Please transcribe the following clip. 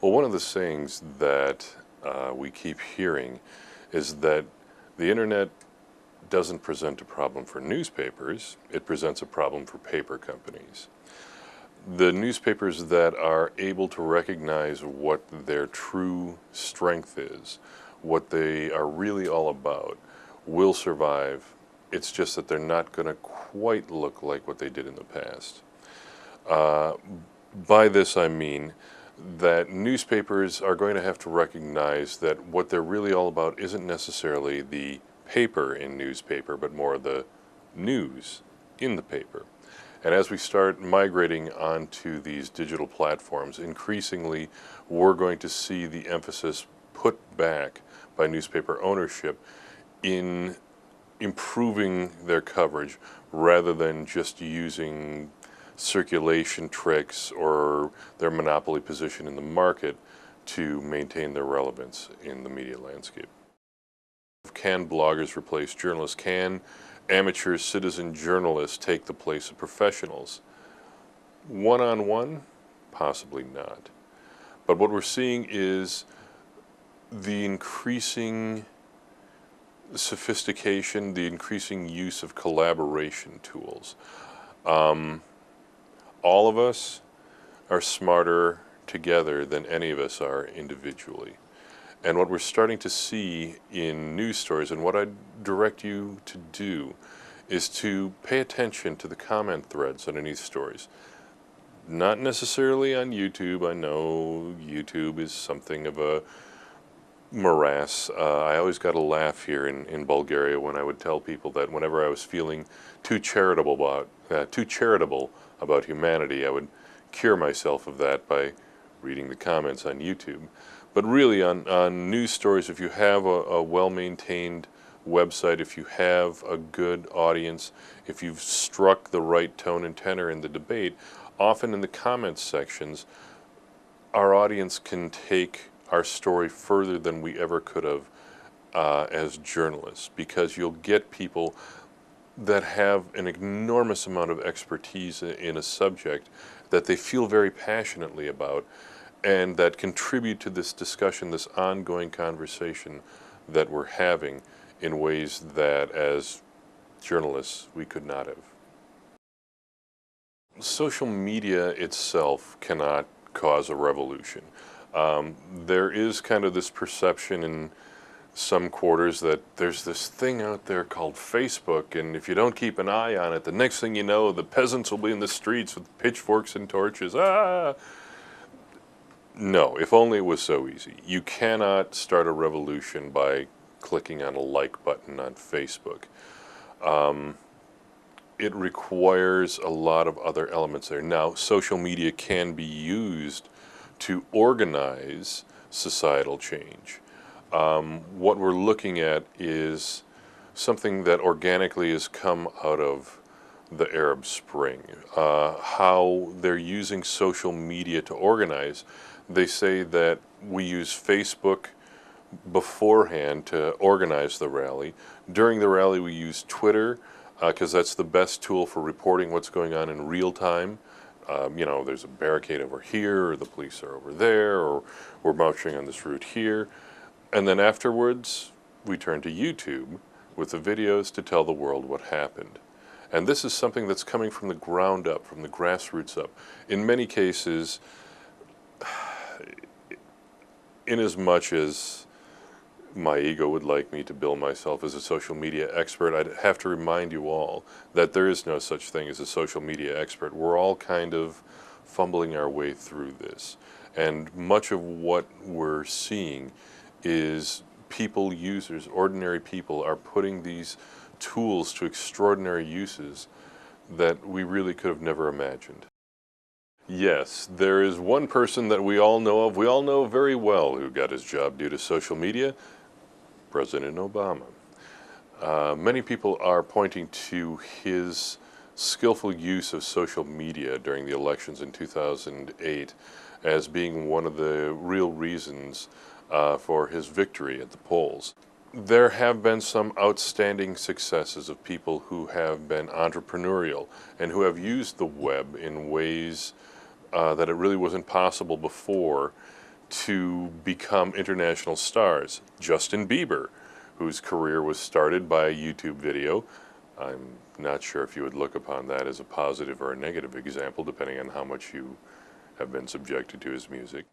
Well, one of the sayings that we keep hearing is that the internet doesn't present a problem for newspapers, it presents a problem for paper companies. The newspapers that are able to recognize what their true strength is, what they are really all about, will survive. It's just that they're not going to quite look like what they did in the past. By this I mean that newspapers are going to have to recognize that what they're really all about isn't necessarily the paper in newspaper, but more the news in the paper. And as we start migrating onto these digital platforms, increasingly we're going to see the emphasis put back by newspaper ownership in improving their coverage rather than just using circulation tricks or their monopoly position in the market to maintain their relevance in the media landscape. Can bloggers replace journalists? Can amateur citizen journalists take the place of professionals? One-on-one? Possibly not. But what we're seeing is the increasing sophistication, the increasing use of collaboration tools. All of us are smarter together than any of us are individually. And what we're starting to see in news stories, and what I direct you to do, is to pay attention to the comment threads underneath stories. Not necessarily on YouTube. I know YouTube is something of a morass. I always got a laugh here in Bulgaria when I would tell people that whenever I was feeling too charitable about humanity, I would cure myself of that by reading the comments on YouTube. But really on news stories, if you have a well-maintained website, if you have a good audience, if you've struck the right tone and tenor in the debate, often in the comments sections, our audience can take our story further than we ever could have as journalists, because you'll get people that have an enormous amount of expertise in a subject that they feel very passionately about, and that contribute to this discussion, this ongoing conversation that we're having in ways that as journalists we could not have. Social media itself cannot cause a revolution. There is kind of this perception in some quarters that there's this thing out there called Facebook, and if you don't keep an eye on it, the next thing you know, the peasants will be in the streets with pitchforks and torches. No, if only it was so easy. You cannot start a revolution by clicking on a like button on Facebook. It requires a lot of other elements there. Now, social media can be used to organize societal change. What we're looking at is something that organically has come out of the Arab Spring, how they're using social media to organize. They say that we use Facebook beforehand to organize the rally. During the rally we use Twitter because that's the best tool for reporting what's going on in real time. You know, there's a barricade over here, or the police are over there, or we're marching on this route here. And then afterwards, we turn to YouTube with the videos to tell the world what happened. And this is something that's coming from the ground up, from the grassroots up. In many cases, in as much as my ego would like me to bill myself as a social media expert, I'd have to remind you all that there is no such thing as a social media expert. We're all kind of fumbling our way through this. And much of what we're seeing is people, users, ordinary people are putting these tools to extraordinary uses that we really could have never imagined. Yes, there is one person that we all know of, we all know very well, who got his job due to social media: President Obama. Many people are pointing to his skillful use of social media during the elections in 2008 as being one of the real reasons for his victory at the polls. There have been some outstanding successes of people who have been entrepreneurial and who have used the web in ways that it really wasn't possible before to become international stars. Justin Bieber, whose career was started by a YouTube video. I'm not sure if you would look upon that as a positive or a negative example, depending on how much you have been subjected to his music.